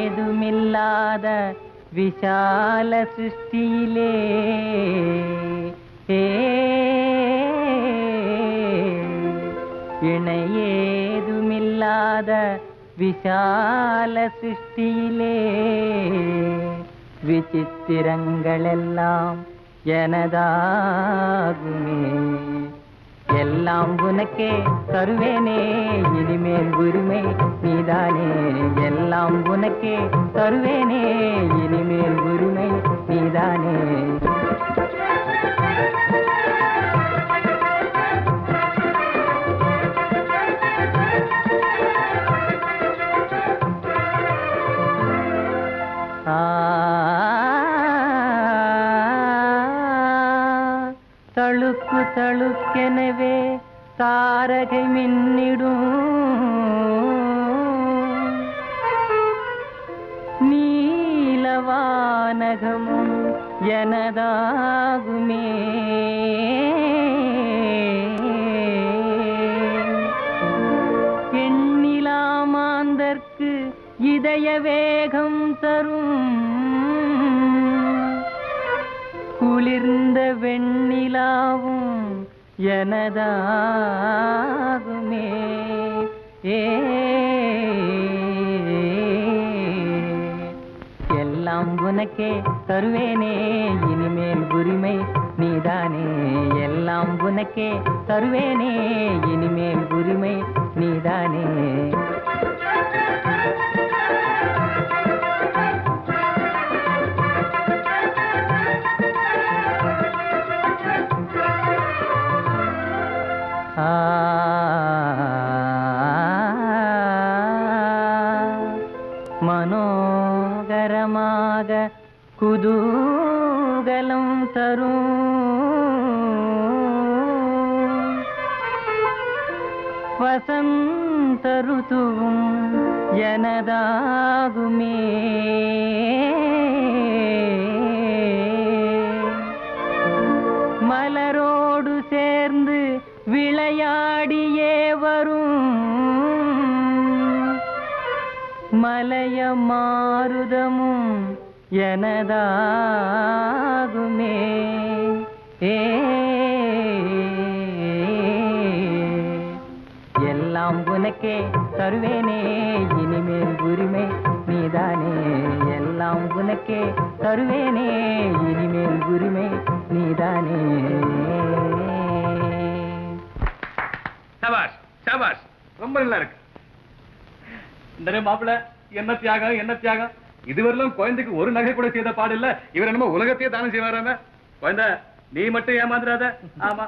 இணையேதுமில்லாத விஷால சிருஷ்டியிலே இணையேதுமில்லாத விஷால சிருஷ்டியிலே விசித்திரங்களெல்லாம் எனதாகுமே. எல்லாம் உனக்கே தருவேனே இனிமேல் உரிமை நீதானே. எல்லாம் உனக்கே தருவேனே இனிமேல் உரிமை நீதானே. தழுக்கு தழுக்கெனவே தாரகை மின்னிடும் நீலவானகமும் எனதாகுமே. எண்ணிலாமாந்தற்கு இதய வேகம் தரும் குளிர்ந்த வெண்ணிலாவும் எனதாகுமே. எல்லாம் உனக்கே தருவேனே இனிமேல் உரிமை நீதானே. எல்லாம் உனக்கே தருவேனே இனிமேல் உரிமை நீதானே. மனோகரமாக குதூகலம் தரும் வசந்த ருதுவும் எனதாகுமே. மலரோடு சேர்ந்து விளையாடியே வரும் மலைய மாருதமும் எனதாகுமே. எல்லாம் உனக்கே தருவேனே இனிமேல் உரிமை நீதானே. எல்லாம் உனக்கே தருவேனே இனிமேல் உரிமை நீதானே. சபாஷ் சபாஷ், ரொம்ப நல்லா இருக்கு. இந்த மாப்பிள்ள என்ன தியாகம் என்ன தியாகம். இதுவரையிலும் குழந்தைக்கு ஒரு நகை கூட செய்த பாடு இல்ல. இவர் என்னமோ உலகத்தையே தானம் செய்வாராம. குழந்தை நீ மட்டும் ஏமாந்துடாத. ஆமா